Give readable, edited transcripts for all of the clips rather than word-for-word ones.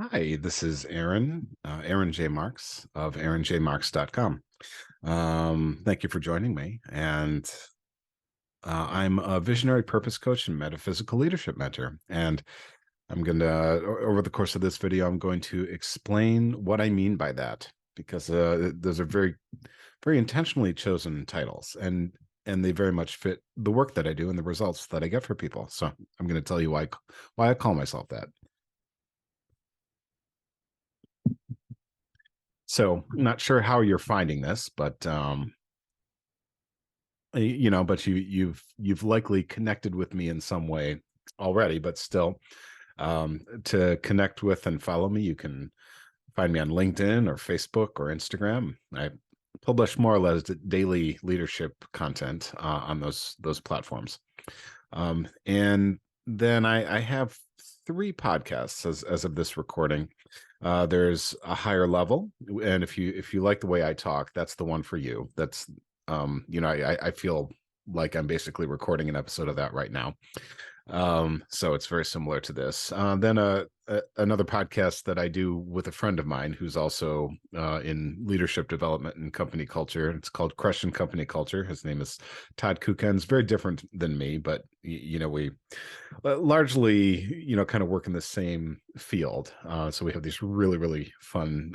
Hi, this is Aaron J. Marks of aaronjmarks.com. Thank you for joining me. And I'm a visionary purpose coach and metaphysical leadership mentor. And I'm going to, over the course of this video, I'm going to explain what I mean by that because those are very intentionally chosen titles and they very much fit the work that I do and the results that I get for people. So I'm going to tell you why I call myself that. So not sure how you're finding this, but but you've likely connected with me in some way already, but still, to connect with and follow me, you can find me on LinkedIn or Facebook or Instagram. I publish more or less daily leadership content on those platforms. And then I have three podcasts as of this recording. There's a higher level, and if you like the way I talk, that's the one for you. That's I feel like I'm basically recording an episode of that right now. So it's very similar to this. Then another podcast that I do with a friend of mine who's also in leadership development and company culture. It's called Crush and Company Culture. His name is Todd Kukens. Very different than me, but we largely kind of work in the same field. So we have these really fun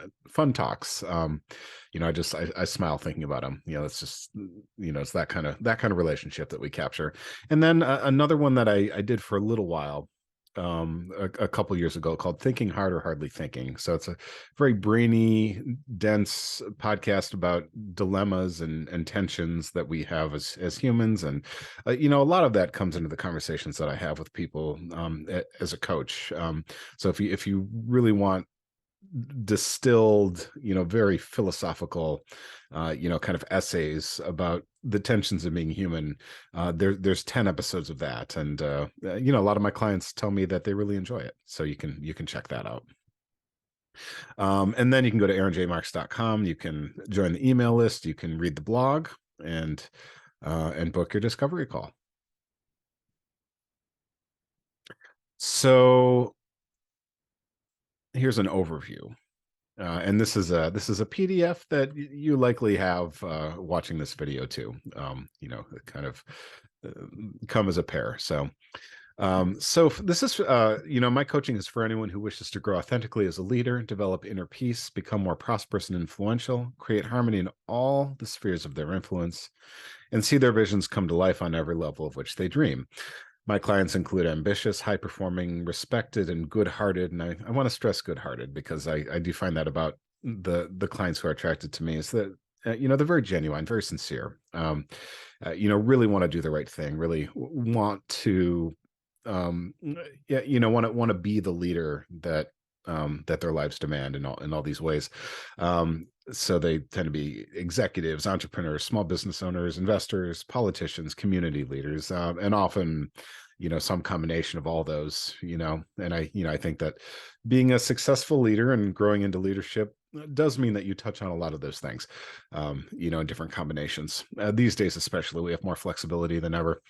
talks. I smile thinking about them. It's just it's that kind of relationship that we capture. And then another one that I did for a little while, a couple years ago, called Thinking Harder, Hardly Thinking. So it's a very brainy, dense podcast about dilemmas and tensions that we have as humans. And a lot of that comes into the conversations that I have with people as a coach. So if you really want distilled, very philosophical, kind of essays about the tensions of being human. There's 10 episodes of that, and a lot of my clients tell me that they really enjoy it. So you can check that out. And then you can go to aaronjmarks.com. You can join the email list. You can read the blog and book your discovery call. So here's an overview. And this is a PDF that you likely have watching this video too. Kind of uh, come as a pair. So this is my coaching is for anyone who wishes to grow authentically as a leader, develop inner peace, become more prosperous and influential, create harmony in all the spheres of their influence, and see their visions come to life on every level of which they dream. My clients include ambitious, high performing, respected, and good hearted. And I want to stress good hearted because I do find that about the clients who are attracted to me is that, they're very genuine, very sincere, really want to do the right thing, really want to, want to be the leader that their lives demand in all these ways. So they tend to be executives, entrepreneurs, small business owners, investors, politicians, community leaders, and often, some combination of all those. And I think that being a successful leader and growing into leadership does mean that you touch on a lot of those things, in different combinations. These days, especially, we have more flexibility than ever.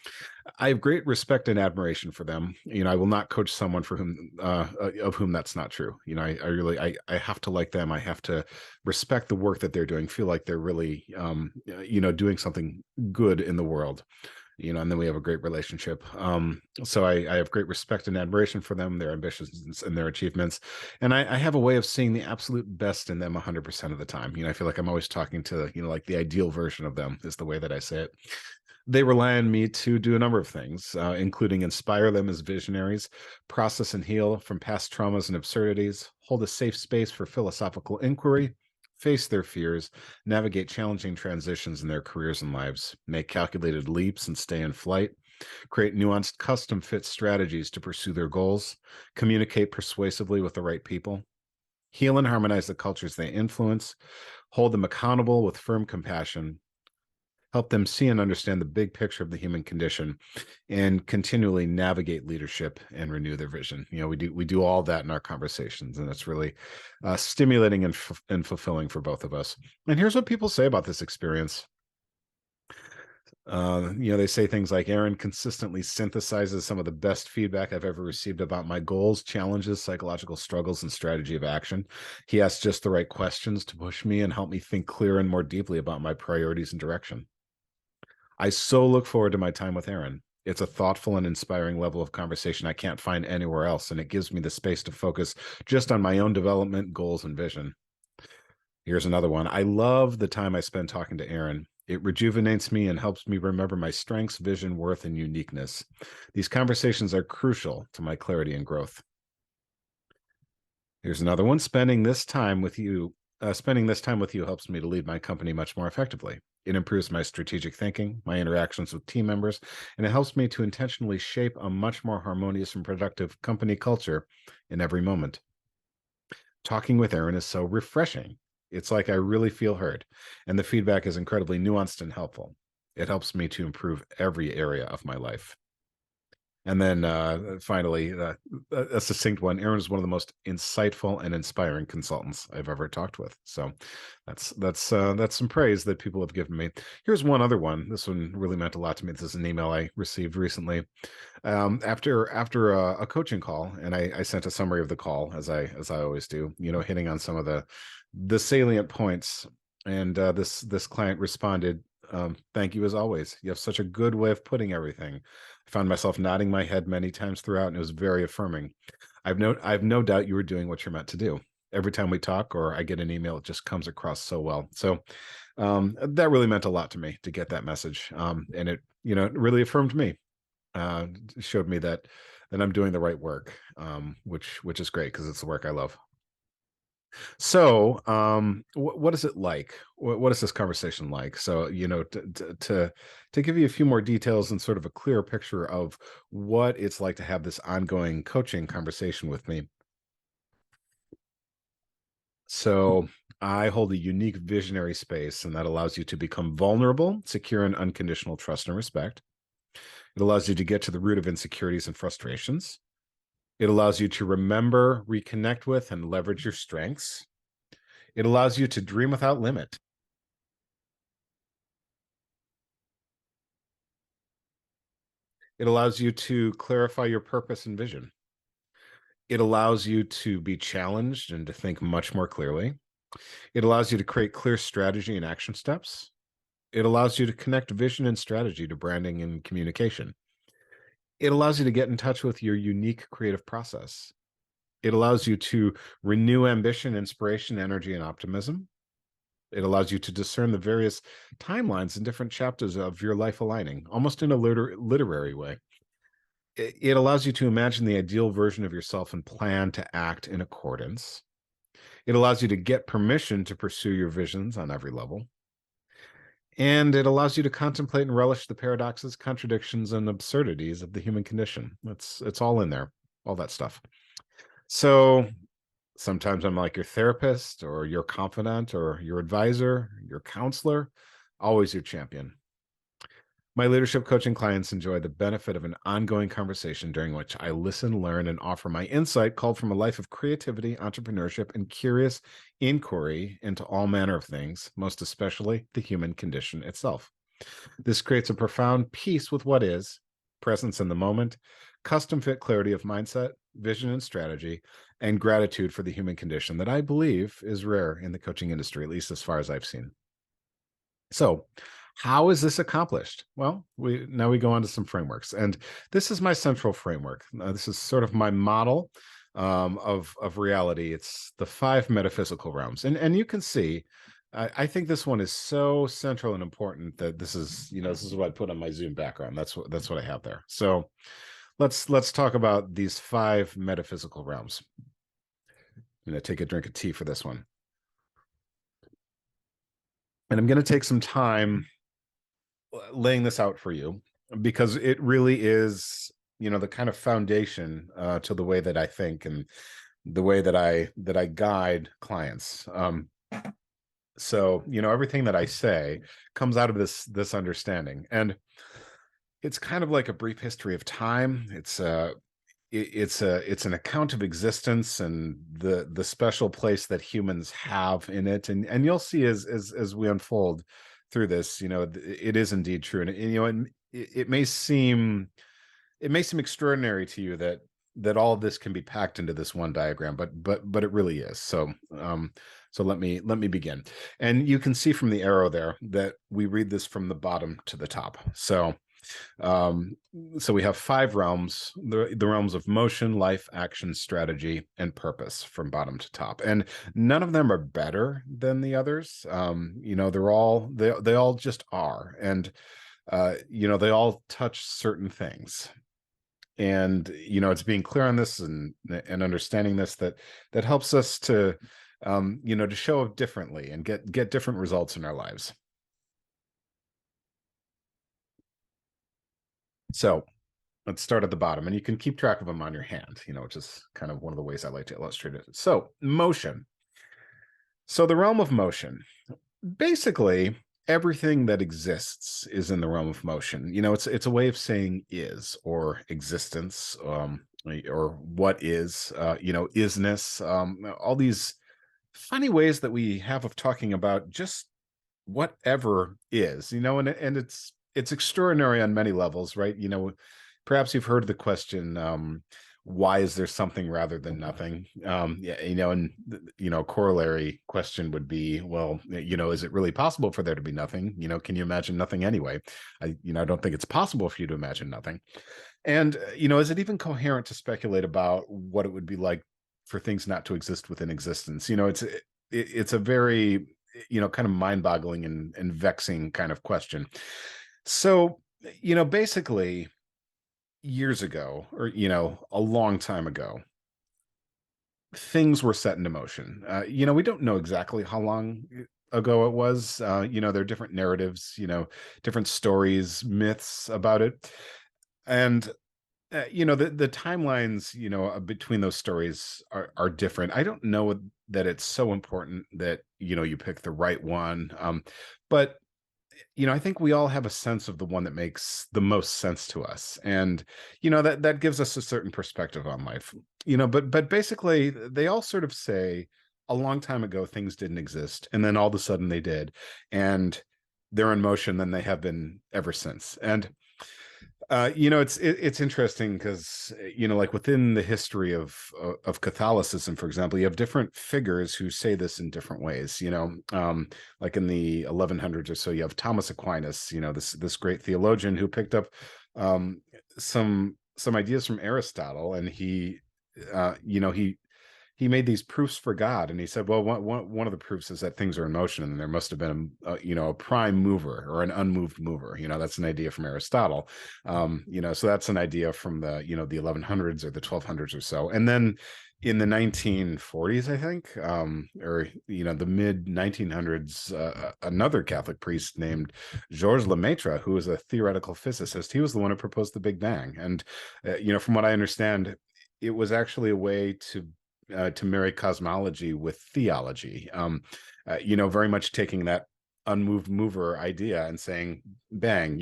I have great respect and admiration for them. I will not coach someone for whom of whom that's not true. I really I have to like them. I have to respect the work that they're doing. Feel like they're really doing something good in the world. And then we have a great relationship. So I have great respect and admiration for them, their ambitions and their achievements, and I have a way of seeing the absolute best in them 100% of the time. I feel like I'm always talking to like the ideal version of them is the way that I say it. They rely on me to do a number of things, including inspire them as visionaries, process and heal from past traumas and absurdities, hold a safe space for philosophical inquiry, face their fears, navigate challenging transitions in their careers and lives, make calculated leaps and stay in flight, create nuanced custom fit strategies to pursue their goals, communicate persuasively with the right people, heal and harmonize the cultures they influence, hold them accountable with firm compassion, help them see and understand the big picture of the human condition, and continually navigate leadership and renew their vision. We do all that in our conversations, and it's really stimulating and fulfilling for both of us. And here's what people say about this experience. They say things like Aaron consistently synthesizes some of the best feedback I've ever received about my goals, challenges, psychological struggles, and strategy of action. He asks just the right questions to push me and help me think clearer and more deeply about my priorities and direction. I so look forward to my time with Aaron. It's a thoughtful and inspiring level of conversation I can't find anywhere else, and it gives me the space to focus just on my own development, goals, and vision. Here's another one. I love the time I spend talking to Aaron. It rejuvenates me and helps me remember my strengths, vision, worth, and uniqueness. These conversations are crucial to my clarity and growth. Here's another one. Spending this time with you helps me to lead my company much more effectively. It improves my strategic thinking, my interactions with team members, and it helps me to intentionally shape a much more harmonious and productive company culture in every moment. Talking with Aaron is so refreshing. It's like I really feel heard, and the feedback is incredibly nuanced and helpful. It helps me to improve every area of my life. And then finally, a succinct one. Aaron is one of the most insightful and inspiring consultants I've ever talked with. So that's some praise that people have given me. Here's one other one. This one really meant a lot to me. This is an email I received recently after a coaching call, and I sent a summary of the call as I always do. Hitting on some of the salient points. And this client responded, "Thank you as always. You have such a good way of putting everything. I found myself nodding my head many times throughout, and it was very affirming. I've no doubt you were doing what you're meant to do. Every time we talk or I get an email, it just comes across so well." So that really meant a lot to me to get that message, and it really affirmed me. Showed me that I'm doing the right work, which is great because it's the work I love. So, what is it like? What is this conversation like? So, to give you a few more details and sort of a clearer picture of what it's like to have this ongoing coaching conversation with me. So, I hold a unique visionary space, and that allows you to become vulnerable, secure, and unconditional trust and respect. It allows you to get to the root of insecurities and frustrations. It allows you to remember, reconnect with, and leverage your strengths. It allows you to dream without limit. It allows you to clarify your purpose and vision. It allows you to be challenged and to think much more clearly. It allows you to create clear strategy and action steps. It allows you to connect vision and strategy to branding and communication. It allows you to get in touch with your unique creative process. It allows you to renew ambition, inspiration, energy, and optimism. It allows you to discern the various timelines and different chapters of your life aligning, almost in a literary way. It allows you to imagine the ideal version of yourself and plan to act in accordance. It allows you to get permission to pursue your visions on every level. And it allows you to contemplate and relish the paradoxes, contradictions, and absurdities of the human condition. It's all in there, all that stuff. So sometimes I'm like your therapist or your confidant or your advisor, your counselor, always your champion. My leadership coaching clients enjoy the benefit of an ongoing conversation during which I listen, learn, and offer my insight called from a life of creativity, entrepreneurship, and curious inquiry into all manner of things, most especially the human condition itself. This creates a profound peace with what is, presence in the moment, custom fit clarity of mindset, vision and strategy, and gratitude for the human condition that I believe is rare in the coaching industry, at least as far as I've seen. So, how is this accomplished? Well, we go on to some frameworks, and this is my central framework. This is sort of my model of reality. It's the five metaphysical realms, and you can see. I think this one is so central and important that this is what I put on my Zoom background. That's what I have there. So let's talk about these five metaphysical realms. I'm going to take a drink of tea for this one, and I'm going to take some time laying this out for you because it really is the kind of foundation to the way that I think and the way that I guide clients. So everything that I say comes out of this understanding, and it's kind of like a brief history of time. It's an account of existence and the special place that humans have in it, and you'll see as we unfold through this, it is indeed true. And it may seem extraordinary to you that all of this can be packed into this one diagram, but it really is. So let me begin. And you can see from the arrow there that we read this from the bottom to the top. Um, so we have 5 realms, the realms of motion, life, action, strategy, and purpose from bottom to top. And none of them are better than the others. They all just are. And they all touch certain things. And it's being clear on this and understanding this that helps us to to show up differently and get different results in our lives. So let's start at the bottom, and you can keep track of them on your hand, which is kind of one of the ways I like to illustrate it. So motion. So the realm of motion, basically everything that exists is in the realm of motion. It's a way of saying is, or existence, or what is, isness, all these funny ways that we have of talking about just whatever is, and it's extraordinary on many levels, right? Perhaps you've heard the question, why is there something rather than nothing? Yeah, and corollary question would be, well, is it really possible for there to be nothing? Can you imagine nothing anyway? I don't think it's possible for you to imagine nothing. And is it even coherent to speculate about what it would be like for things not to exist within existence? It's a very kind of mind-boggling and vexing kind of question. So basically, years ago, or a long time ago, things were set into motion. We don't know exactly how long ago it was. There are different narratives, different stories, myths about it. And the timelines between those stories are different. I don't know that it's so important that you pick the right one, but I think we all have a sense of the one that makes the most sense to us, and that gives us a certain perspective on life. But basically, they all sort of say a long time ago things didn't exist, and then all of a sudden they did, and they're in motion. Then they have been ever since. And it's interesting because like within the history of Catholicism, for example, you have different figures who say this in different ways. Like in the 1100s or so, you have Thomas Aquinas, this great theologian who picked up some ideas from Aristotle, and he made these proofs for God, and he said, well, one of the proofs is that things are in motion, and there must have been a prime mover or an unmoved mover. That's an idea from Aristotle. So that's an idea from the the 1100s or the 1200s or so. And then in the 1940s, I think, or the mid 1900s, another Catholic priest named Georges Lemaitre, who was a theoretical physicist, he was the one who proposed the Big Bang. And from what I understand, it was actually a way to marry cosmology with theology, very much taking that unmoved mover idea and saying, bang,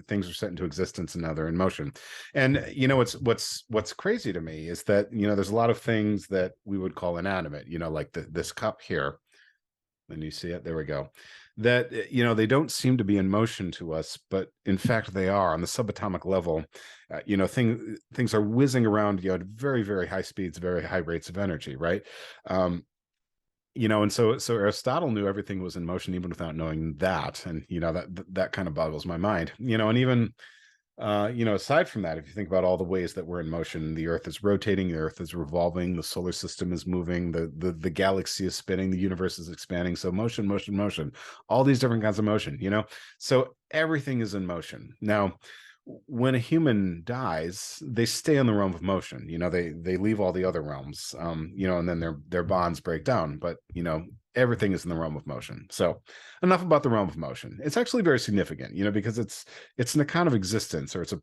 things are set into existence and now they're in motion. And what's crazy to me is that there's a lot of things that we would call inanimate, like this cup here. And you see it, there we go, that they don't seem to be in motion to us, but in fact they are. On the subatomic level, things are whizzing around at very, very high speeds, very high rates of energy, right? And so Aristotle knew everything was in motion even without knowing that. And that kind of boggles my mind. And even aside from that, if you think about all the ways that we're in motion, the Earth is rotating, the Earth is revolving, the solar system is moving, the galaxy is spinning, the universe is expanding. So motion, motion, motion, all these different kinds of motion, so everything is in motion. Now, when a human dies, they stay in the realm of motion. They leave all the other realms, and then their bonds break down. But everything is in the realm of motion. So enough about the realm of motion. It's actually very significant, because it's an account of existence, or it's a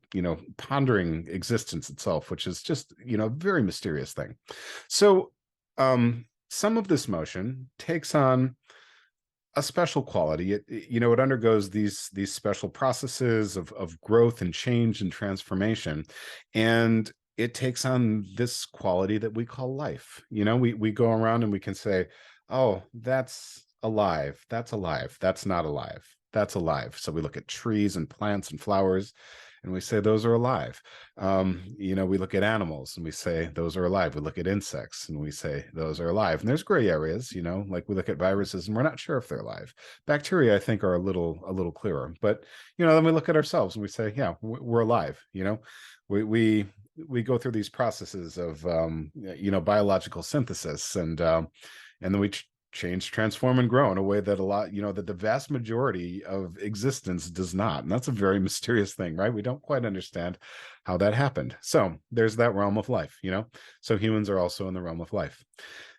pondering existence itself, which is just a very mysterious thing. So some of this motion takes on a special quality. It undergoes these special processes of growth and change and transformation, and it takes on this quality that we call life. We go around and we can say, oh, that's alive, that's alive, that's not alive, that's alive. So we look at trees and plants and flowers and we say those are alive. We look at animals and we say those are alive. We look at insects and we say those are alive. And there's gray areas, like we look at viruses and we're not sure if they're alive. Bacteria, I think, are a little clearer. But then we look at ourselves and we say, yeah, we're alive. We go through these processes of biological synthesis, and then we change, transform, and grow in a way that that the vast majority of existence does not. And that's a very mysterious thing, right? We don't quite understand how that happened. So there's that realm of life. So humans are also in the realm of life.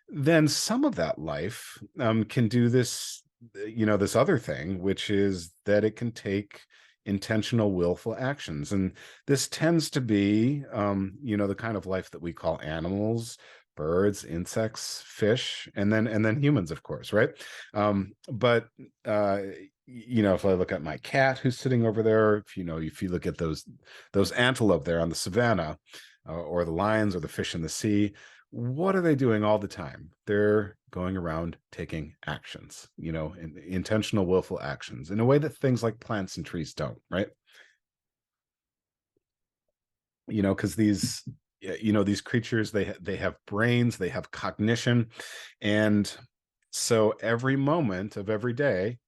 Then some of that life can do this this other thing, which is that it can take intentional, willful actions. And this tends to be the kind of life that we call animals, birds, insects, fish, and then humans, of course, right? But if I look at my cat who's sitting over there, if you look at those antelope there on the savannah, or the lions or the fish in the sea, what are they doing all the time? They're going around taking actions, intentional, willful actions in a way that things like plants and trees don't, right? Because these creatures, they have brains, they have cognition, and so every moment of every day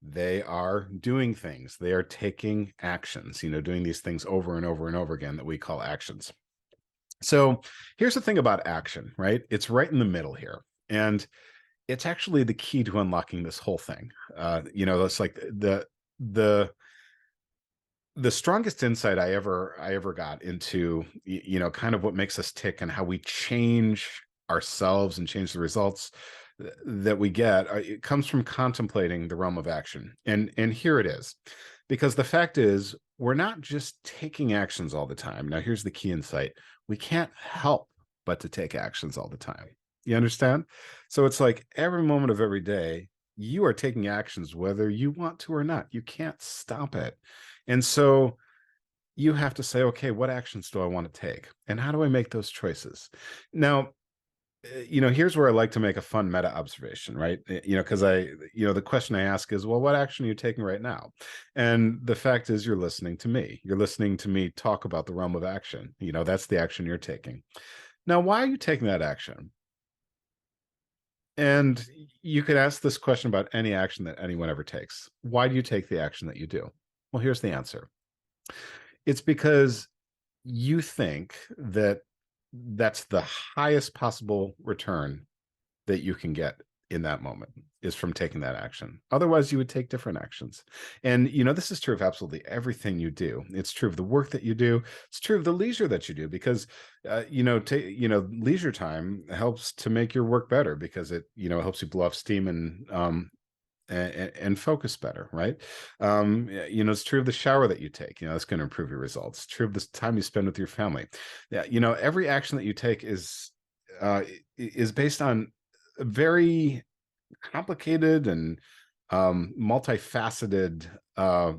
they are doing things, they are taking actions, doing these things over and over and over again that we call actions. So here's the thing about action, right? It's right in the middle here, and it's actually the key to unlocking this whole thing. It's like the strongest insight I ever got into, kind of what makes us tick and how we change ourselves and change the results that we get. It comes from contemplating the realm of action. And here it is, because the fact is, we're not just taking actions all the time. Now, here's the key insight. We can't help but to take actions all the time. You understand? So it's like every moment of every day, you are taking actions, whether you want to or not. You can't stop it. And so you have to say, okay, what actions do I want to take? And how do I make those choices? Now, here's where I like to make a fun meta observation, right? Because the question I ask is, well, what action are you taking right now? And the fact is, you're listening to me. You're listening to me talk about the realm of action. That's the action you're taking. Now, why are you taking that action? And you could ask this question about any action that anyone ever takes. Why do you take the action that you do? Well, here's the answer. It's because you think that that's the highest possible return that you can get in that moment is from taking that action. Otherwise, you would take different actions. And, this is true of absolutely everything you do. It's true of the work that you do. It's true of the leisure that you do, because, leisure time helps to make your work better, because it helps you blow off steam and focus better, right? It's true of the shower that you take. That's going to improve your results. It's true of the time you spend with your family. Yeah, every action that you take is based on a very complicated and multifaceted a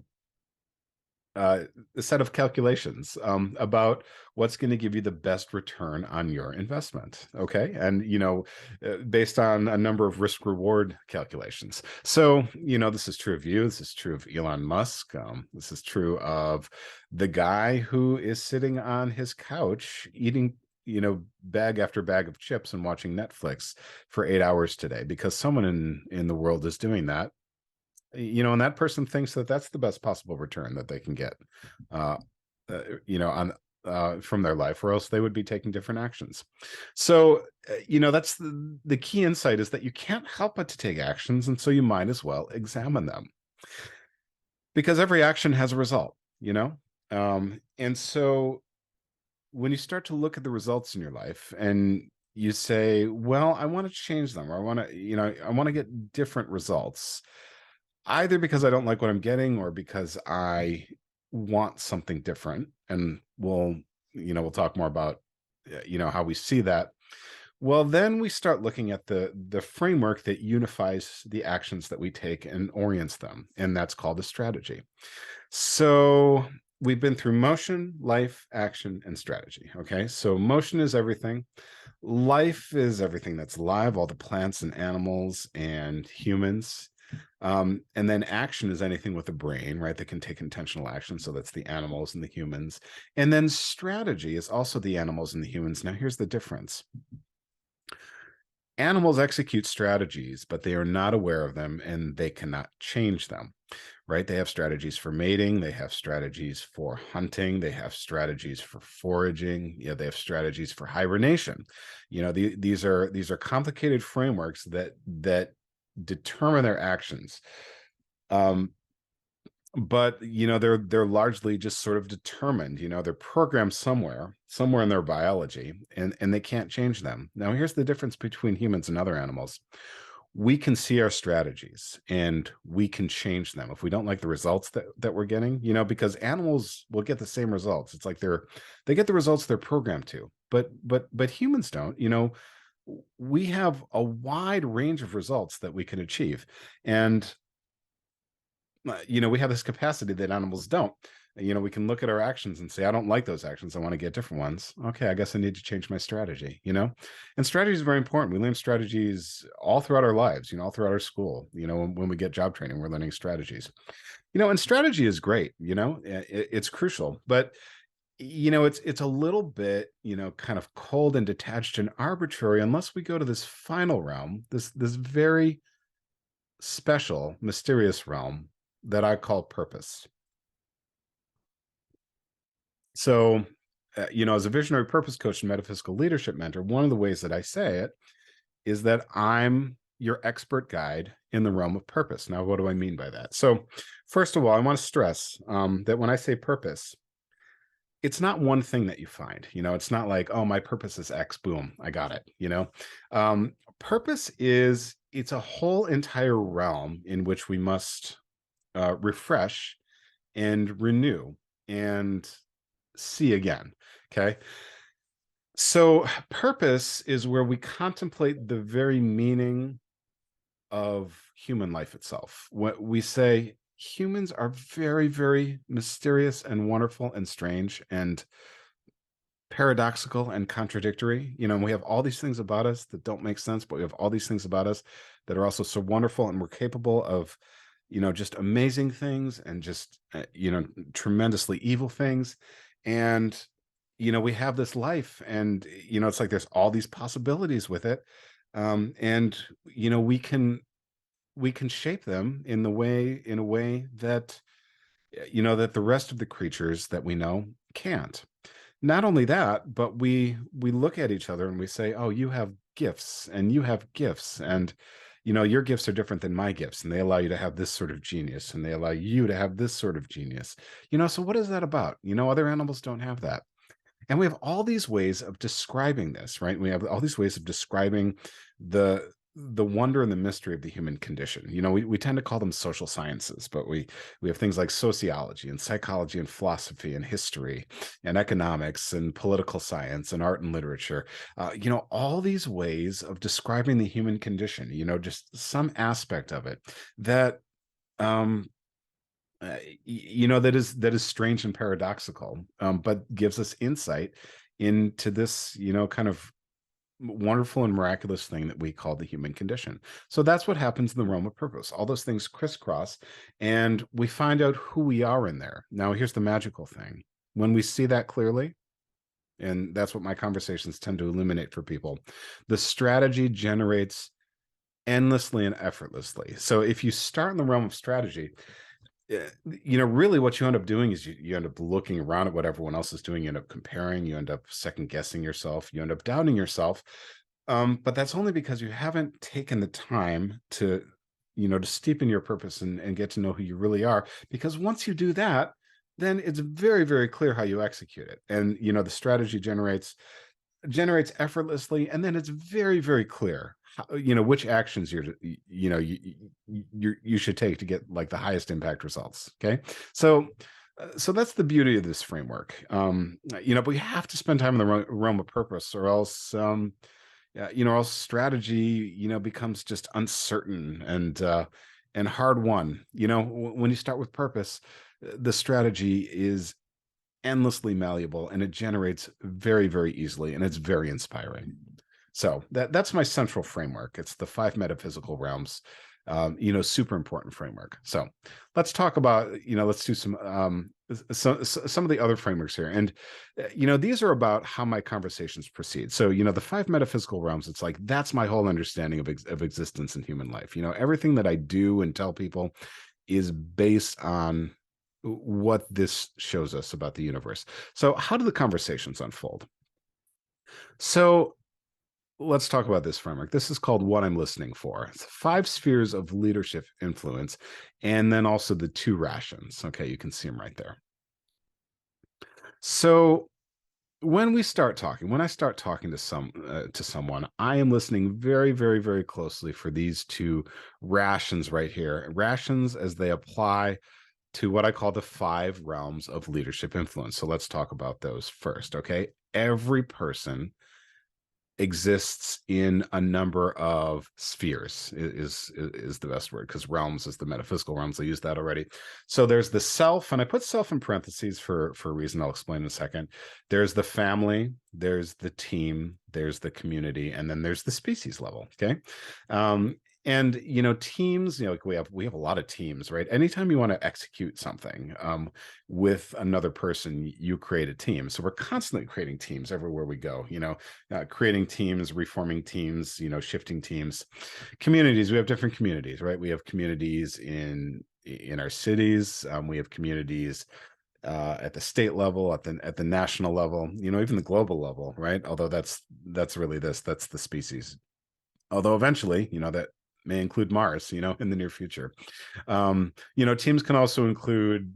set of calculations about what's going to give you the best return on your investment. Okay. And, based on a number of risk reward calculations. So, this is true of you. This is true of Elon Musk. This is true of the guy who is sitting on his couch eating, bag after bag of chips and watching Netflix for 8 hours today, because someone in the world is doing that. And that person thinks that that's the best possible return that they can get, on from their life, or else they would be taking different actions. So, that's the key insight, is that you can't help but to take actions, and so you might as well examine them, because every action has a result. And so when you start to look at the results in your life and you say, well, I want to change them, or I want to get different results, either because I don't like what I'm getting, or because I want something different. And we'll talk more about, how we see that. Well, then we start looking at the framework that unifies the actions that we take and orients them. And that's called a strategy. So we've been through motion, life, action, and strategy. Okay. So motion is everything. Life is everything that's alive, all the plants and animals and humans. And then action is anything with a brain, right? That can take intentional action. So that's the animals and the humans. And then strategy is also the animals and the humans. Now, here's the difference. Animals execute strategies, but they are not aware of them and they cannot change them, right? They have strategies for mating, they have strategies for hunting, they have strategies for foraging, they have strategies for hibernation. These are complicated frameworks that determine their actions. But they're largely just sort of determined. They're programmed somewhere in their biology, and they can't change them. Now, here's the difference between humans and other animals. We can see our strategies and we can change them if we don't like the results that we're getting, because animals will get the same results. It's like they get the results they're programmed to, but humans don't. We have a wide range of results that we can achieve, and we have this capacity that animals don't. We can look at our actions and say, I don't like those actions, I want to get different ones. Okay, I guess I need to change my strategy. And strategy is very important. We learn strategies all throughout our lives, all throughout our school. When we get job training, we're learning strategies. And strategy is great. It's crucial, but it's a little bit, kind of cold and detached and arbitrary unless we go to this final realm, this very special, mysterious realm that I call purpose. So, as a visionary purpose coach and metaphysical leadership mentor, one of the ways that I say it is that I'm your expert guide in the realm of purpose. Now, what do I mean by that? So, first of all, I want to stress that when I say purpose, it's not one thing that you find. It's not like, oh, my purpose is X, boom, I got it. Purpose it's a whole entire realm in which we must refresh and renew and see again. Okay. So purpose is where we contemplate the very meaning of human life itself. What we say, humans are very, very mysterious and wonderful and strange and paradoxical and contradictory. We have all these things about us that don't make sense, but we have all these things about us that are also so wonderful, and we're capable of just amazing things and just tremendously evil things. And we have this life, and it's like there's all these possibilities with it. And we can shape them in a way that that the rest of the creatures that we know can't. Not only that, but we look at each other and we say, oh, you have gifts and you have gifts, and your gifts are different than my gifts, and they allow you to have this sort of genius, and they allow you to have this sort of genius. So what is that about? Other animals don't have that. And we have all these ways of describing this, right? We have all these ways of describing the wonder and the mystery of the human condition. We tend to call them social sciences, but we have things like sociology and psychology and philosophy and history and economics and political science and art and literature. All these ways of describing the human condition, just some aspect of it that that is strange and paradoxical, but gives us insight into this kind of wonderful and miraculous thing that we call the human condition. So that's what happens in the realm of purpose. All those things crisscross, and we find out who we are in there. Now, here's the magical thing. When we see that clearly, and that's what my conversations tend to illuminate for people, the strategy generates endlessly and effortlessly. So if you start in the realm of strategy, really what you end up doing is you end up looking around at what everyone else is doing. You end up comparing, you end up second guessing yourself, you end up doubting yourself. But that's only because you haven't taken the time to steep in your purpose and get to know who you really are. Because once you do that, then it's very, very clear how you execute it. And the strategy generates effortlessly, and then it's very, very clear which actions you should take to get like the highest impact results. Okay, so that's the beauty of this framework. But we have to spend time in the realm of purpose, or else or else strategy becomes just uncertain and hard won. When you start with purpose, the strategy is endlessly malleable, and it generates very, very easily, and it's very inspiring. So that's my central framework. It's the five metaphysical realms, super important framework. So let's talk about, let's do some of the other frameworks here. And, these are about how my conversations proceed. So, the five metaphysical realms, it's like, that's my whole understanding of existence in human life. Everything that I do and tell people is based on what this shows us about the universe. So how do the conversations unfold? So let's talk about this framework. This is called What I'm Listening For. It's five spheres of leadership influence, and then also the two rations. Okay, you can see them right there. So when I start talking to someone, I am listening very, very, very closely for these two rations right here. Rations as they apply to what I call the five realms of leadership influence. So let's talk about those first. Okay, every person exists in a number of spheres is the best word, because realms is the metaphysical realms. I used that already. So there's the self, and I put self in parentheses for a reason I'll explain in a second. There's the family, there's the team, there's the community, and then there's the species level. Okay. And teams, like we have a lot of teams, right? Anytime you want to execute something with another person, you create a team. So we're constantly creating teams everywhere we go, creating teams, reforming teams, shifting teams. Communities, we have different communities, right? We have communities in our cities, we have communities at the state level, at the national level, even the global level, right? Although that's the species. Although eventually, that may include Mars, in the near future. Teams can also include,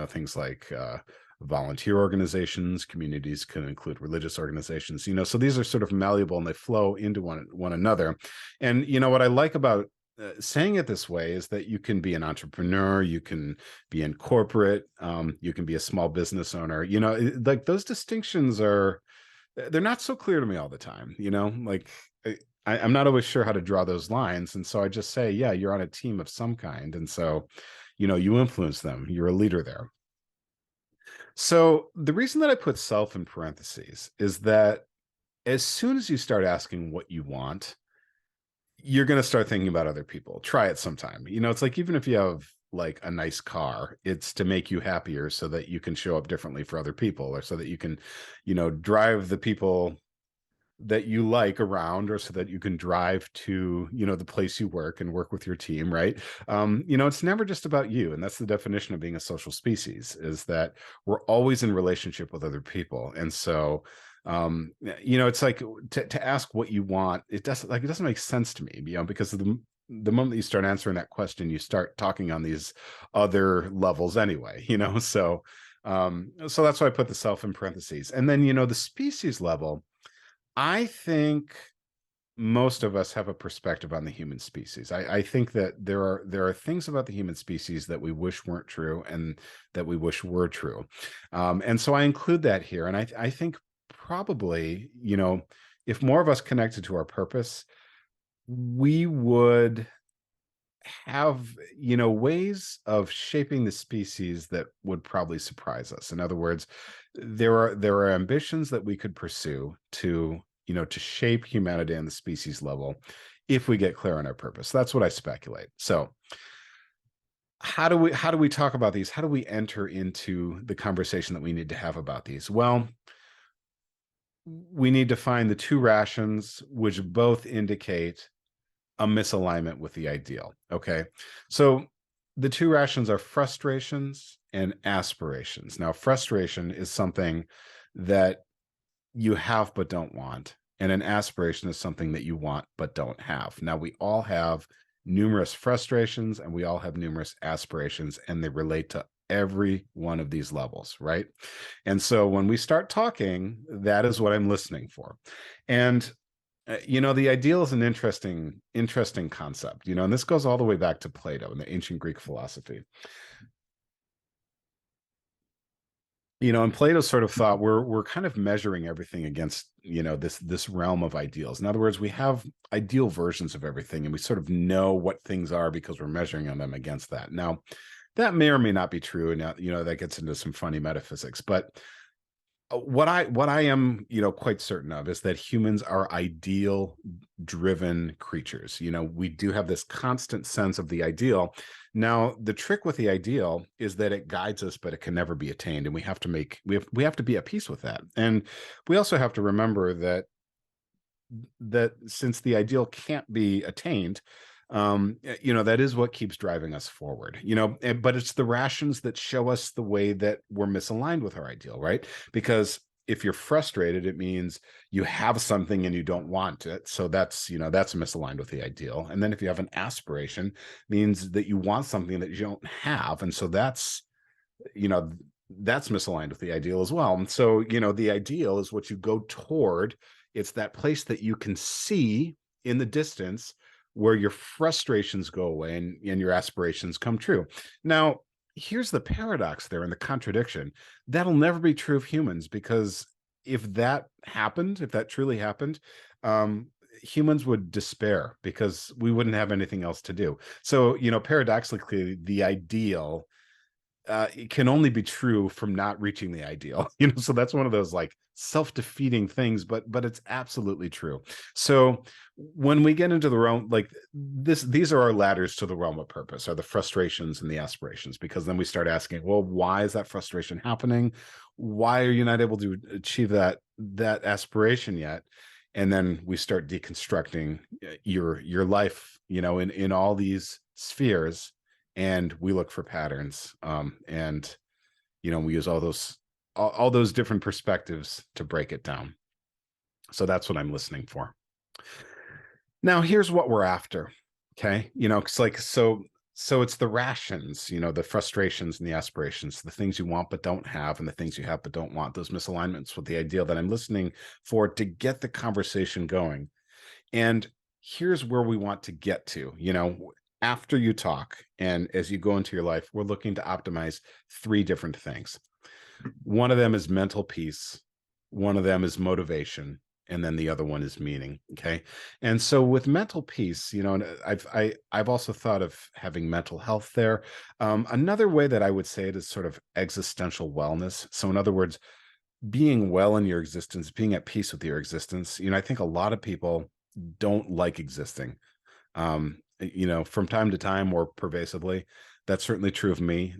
things like volunteer organizations. Communities can include religious organizations. So these are sort of malleable and they flow into one another. And what I like about saying it this way is that you can be an entrepreneur, you can be in corporate, you can be a small business owner. Like those distinctions they're not so clear to me all the time. Like I'm not always sure how to draw those lines. And so I just say, yeah, you're on a team of some kind. And so, you influence them. You're a leader there. So the reason that I put self in parentheses is that as soon as you start asking what you want, you're going to start thinking about other people. Try it sometime. It's like, even if you have like a nice car, it's to make you happier so that you can show up differently for other people, or so that you can, drive the people that you like around, or so that you can drive to the place you work and work with your team, right? It's never just about you. And that's the definition of being a social species, is that we're always in relationship with other people. And so it's like to ask what you want, it doesn't make sense to me, because of the moment that you start answering that question, you start talking on these other levels anyway, so that's why I put the self in parentheses. And then the species level, I think most of us have a perspective on the human species. I think that there are things about the human species that we wish weren't true and that we wish were true. And so I include that here. And I think probably, if more of us connected to our purpose, we would have, ways of shaping the species that would probably surprise us. In other words, there are ambitions that we could pursue to shape humanity on the species level if we get clear on our purpose. That's what I speculate. So how do we talk about these? How do we enter into the conversation that we need to have about these? Well, we need to find the two rations, which both indicate a misalignment with the ideal. Okay. So the two rations are frustrations and aspirations. Now, frustration is something that you have but don't want, and an aspiration is something that you want but don't have. Now, we all have numerous frustrations and we all have numerous aspirations, and they relate to every one of these levels, right? And so when we start talking, that is what I'm listening for. And the ideal is an interesting concept, and this goes all the way back to Plato and the ancient Greek philosophy. And Plato sort of thought we're kind of measuring everything against, this realm of ideals. In other words, we have ideal versions of everything, and we sort of know what things are because we're measuring on them against that. Now, that may or may not be true, and that gets into some funny metaphysics, but What I am, quite certain of is that humans are ideal driven creatures. We do have this constant sense of the ideal. Now, the trick with the ideal is that it guides us, but it can never be attained, and we have to be at peace with that. And we also have to remember that since the ideal can't be attained, that is what keeps driving us forward. But it's the rations that show us the way that we're misaligned with our ideal, right? Because if you're frustrated, it means you have something and you don't want it, so that's misaligned with the ideal. And then if you have an aspiration, means that you want something that you don't have, and so you know that's misaligned with the ideal as well. And so the ideal is what you go toward. It's that place that you can see in the distance where your frustrations go away and your aspirations come true. Now, here's the paradox there and the contradiction. That'll never be true of humans, because if that happened, if that truly happened, humans would despair because we wouldn't have anything else to do. So, paradoxically, the ideal it can only be true from not reaching the ideal. So that's one of those like self-defeating things, but it's absolutely true. So when we get into the realm like this, these are our ladders to the realm of purpose, are the frustrations and the aspirations, because then we start asking, well, why is that frustration happening? Why are you not able to achieve that aspiration yet? And then we start deconstructing your life, in all these spheres, and we look for patterns, and we use all those different perspectives to break it down. So that's what I'm listening for. Now, here's what we're after. Okay, it's like, so it's the rations, the frustrations and the aspirations, the things you want but don't have, and the things you have but don't want, those misalignments with the ideal that I'm listening for to get the conversation going. And here's where we want to get to. After you talk and as you go into your life, we're looking to optimize three different things. One of them is mental peace, one of them is motivation, and then the other one is meaning. Okay. And so with mental peace, and I've also thought of having mental health there. Another way that I would say it is sort of existential wellness. So in other words, being well in your existence, being at peace with your existence. I think a lot of people don't like existing. From time to time or pervasively. That's certainly true of me.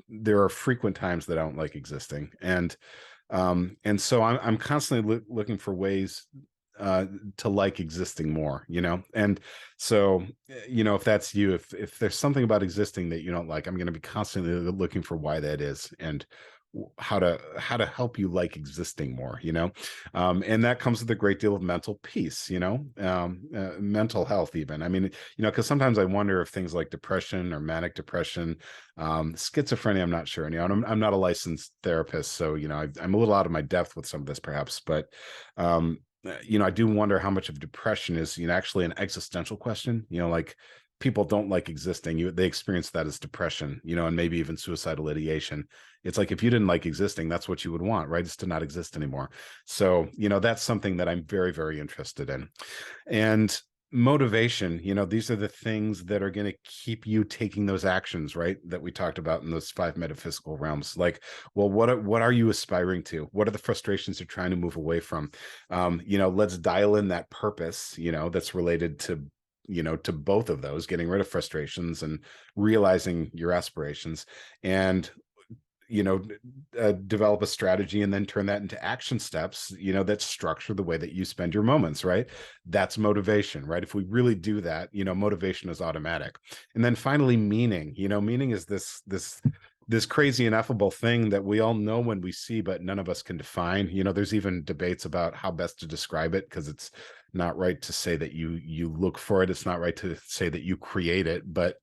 There are frequent times that I don't like existing, and so I'm constantly looking for ways to like existing more. And so if that's you, if there's something about existing that you don't like, I'm going to be constantly looking for why that is, and how to help you existing more. And that comes with a great deal of mental peace, mental health even. I mean, because sometimes I wonder if things like depression or manic depression, schizophrenia, I'm not sure. I'm not a licensed therapist, so I'm a little out of my depth with some of this perhaps, but I do wonder how much of depression is actually an existential question. Like, people don't like existing, they experience that as depression, and maybe even suicidal ideation. It's like, if you didn't like existing, that's what you would want, right? Is to not exist anymore. So that's something that I'm very, very interested in. And motivation, these are the things that are going to keep you taking those actions, right, that we talked about in those 5 metaphysical realms. Like, well, what are you aspiring to? What are the frustrations you're trying to move away from? Let's dial in that purpose, that's related to both of those, getting rid of frustrations and realizing your aspirations, and develop a strategy and then turn that into action steps, that structure the way that you spend your moments, right? That's motivation, right? If we really do that, motivation is automatic. And then finally, meaning. Meaning is this crazy ineffable thing that we all know when we see, but none of us can define. There's even debates about how best to describe it, because it's not right to say that you look for it. It's not right to say that you create it, but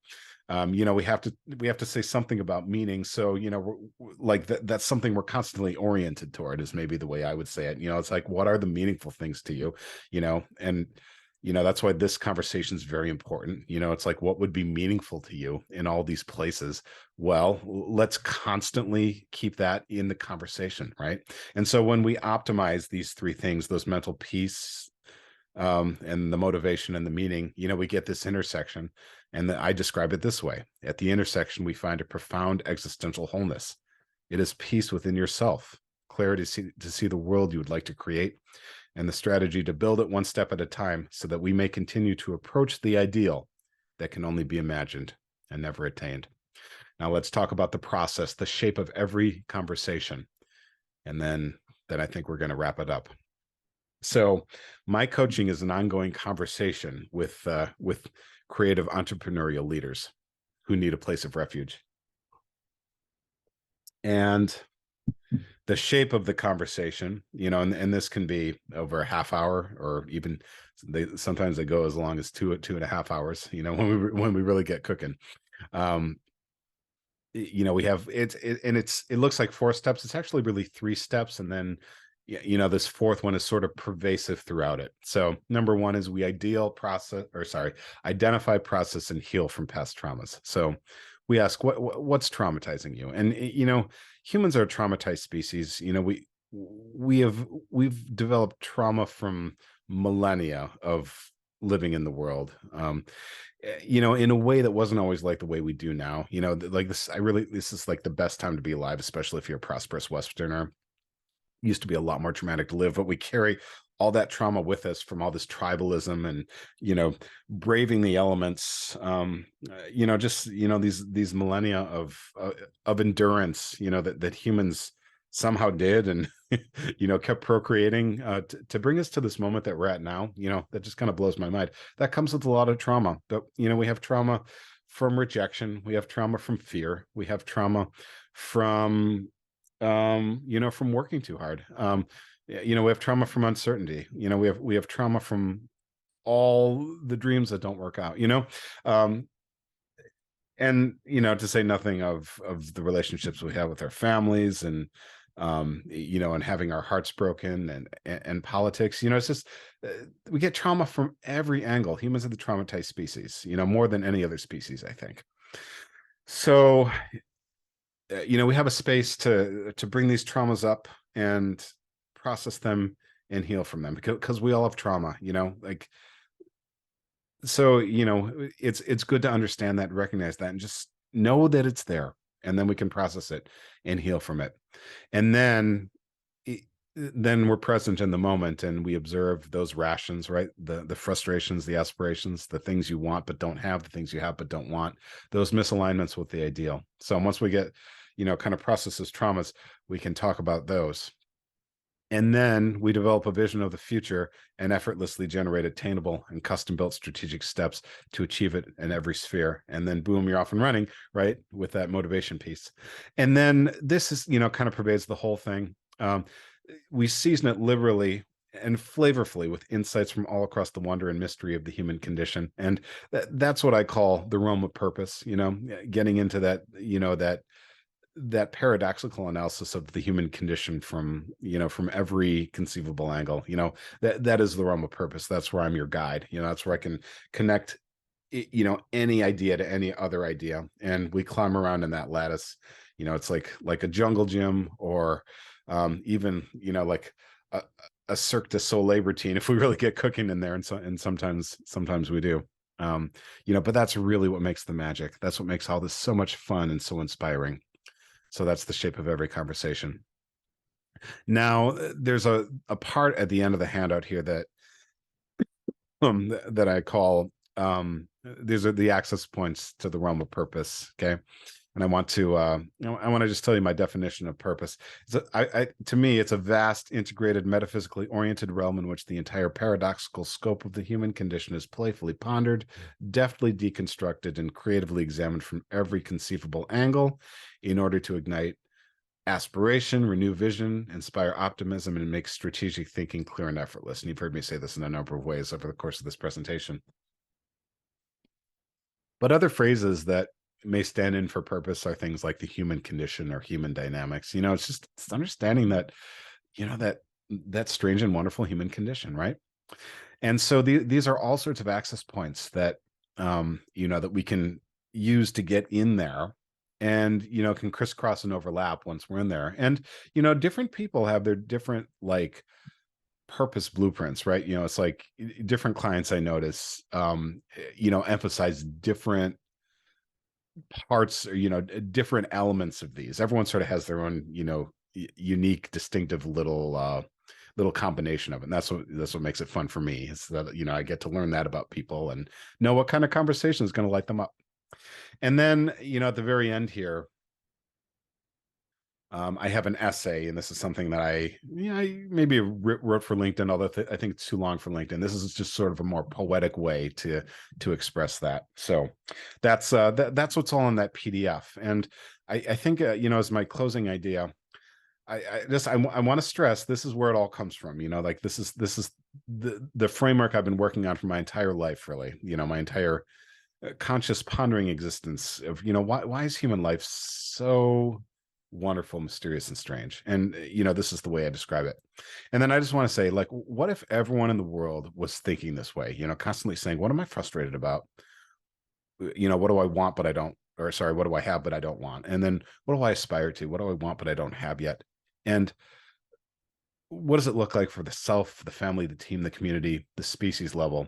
we have to say something about meaning. So like that's something we're constantly oriented toward, is maybe the way I would say it. It's like, what are the meaningful things to you? And that's why this conversation is very important. It's like, what would be meaningful to you in all these places? Well, let's constantly keep that in the conversation, right? And so when we optimize these three things, those mental peace, and the motivation and the meaning, we get this intersection. And I describe it this way: at the intersection, we find a profound existential wholeness. It is peace within yourself. clarity to see the world you would like to create, and the strategy to build it one step at a time so that we may continue to approach the ideal that can only be imagined and never attained. Now let's talk about the process, the shape of every conversation. And then I think we're going to wrap it up. So my coaching is an ongoing conversation with creative entrepreneurial leaders who need a place of refuge. And the shape of the conversation, and this can be over a half hour, or even sometimes they go as long as 2.5 hours, when we really get cooking. We have it looks like 4 steps. It's actually really 3 steps. And then, this fourth one is sort of pervasive throughout it. So number 1 is we identify, process, and heal from past traumas. So we ask, what's traumatizing you? And, humans are a traumatized species. We've developed trauma from millennia of living in the world, in a way that wasn't always like the way we do now. Like this is like the best time to be alive, especially if you're a prosperous Westerner. It used to be a lot more traumatic to live, but we carry all that trauma with us from all this tribalism and, braving the elements, these millennia of endurance, that humans somehow did, and, kept procreating to bring us to this moment that we're at now. That just kind of blows my mind. That comes with a lot of trauma. But, we have trauma from rejection. We have trauma from fear. We have trauma from, from working too hard. We have trauma from uncertainty. We have trauma from all the dreams that don't work out, and, to say nothing of the relationships we have with our families, and, and having our hearts broken, and politics. It's just, we get trauma from every angle. Humans are the traumatized species, more than any other species, I think. So, we have a space to bring these traumas up and process them and heal from them, because we all have trauma, so, it's good to understand that, recognize that, and just know that it's there, and then we can process it and heal from it. And then we're present in the moment, and we observe those rations, right? The frustrations, the aspirations, the things you want but don't have, the things you have but don't want, those misalignments with the ideal. So once we get, kind of process those traumas, we can talk about those. And then we develop a vision of the future and effortlessly generate attainable and custom-built strategic steps to achieve it in every sphere. And then boom, you're off and running, right? With that motivation piece. And then this is, kind of pervades the whole thing. We season it liberally and flavorfully with insights from all across the wonder and mystery of the human condition. And that's what I call the realm of purpose, getting into that, that paradoxical analysis of the human condition from every conceivable angle. That is the realm of purpose. That's where I'm your guide. That's where I can connect any idea to any other idea, and we climb around in that lattice. It's like a jungle gym, or even like a Cirque du Soleil routine, if we really get cooking in there, and sometimes we do. But that's really what makes the magic. That's what makes all this so much fun and so inspiring. So that's the shape of every conversation. Now, there's a part at the end of the handout here that I call, these are the access points to the realm of purpose. Okay. And I want to just tell you my definition of purpose. To me, it's a vast, integrated, metaphysically oriented realm in which the entire paradoxical scope of the human condition is playfully pondered, deftly deconstructed, and creatively examined from every conceivable angle in order to ignite aspiration, renew vision, inspire optimism, and make strategic thinking clear and effortless. And you've heard me say this in a number of ways over the course of this presentation. But other phrases that may stand in for purpose are things like the human condition or human dynamics. It's understanding that, that strange and wonderful human condition, right? And so these are all sorts of access points that, that we can use to get in there, and, can crisscross and overlap once we're in there. And, different people have their different, like, purpose blueprints, right? It's like different clients I notice, emphasize different parts, or different elements of these. Everyone sort of has their own unique, distinctive little combination of it. And that's what makes it fun for me, is that, I get to learn that about people and know what kind of conversation is going to light them up. And then, at the very end here, I have an essay, and this is something that I maybe wrote for LinkedIn, although I think it's too long for LinkedIn. This is just sort of a more poetic way to express that. So that's what's all in that PDF. And I think, as my closing idea, I want to stress, this is where it all comes from. Like, this is the framework I've been working on for my entire life, really. My entire conscious pondering existence of, why is human life so wonderful, mysterious, and strange? And this is the way I describe it. And then I just want to say, like, what if everyone in the world was thinking this way, constantly saying, what am I frustrated about? What do I want but I don't, or sorry, what do I have but I don't want? And then what do I aspire to? What do I want but I don't have yet? And what does it look like for the self, the family, the team, the community, the species level?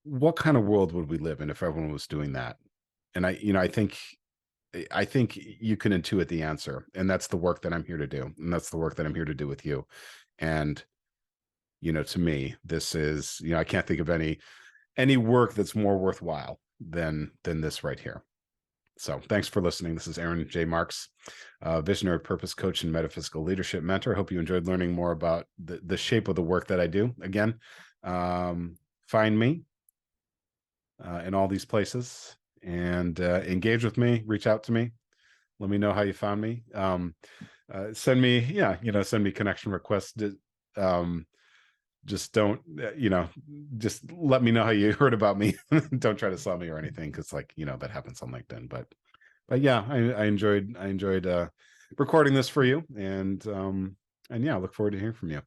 What kind of world would we live in if everyone was doing that? And I think you can intuit the answer, and that's the work that I'm here to do, and that's the work that I'm here to do with you. And to me, this is, I can't think of any work that's more worthwhile than this right here. So thanks for listening. This is Aaron J. Marks, visionary purpose coach and metaphysical leadership mentor. I hope you enjoyed learning more about the shape of the work that I do. Again, find me in all these places, and engage with me, reach out to me, let me know how you found me. Send me connection requests. Just don't, just let me know how you heard about me. Don't try to sell me or anything, because, like, that happens on LinkedIn. But yeah, I enjoyed recording this for you, and yeah, I look forward to hearing from you.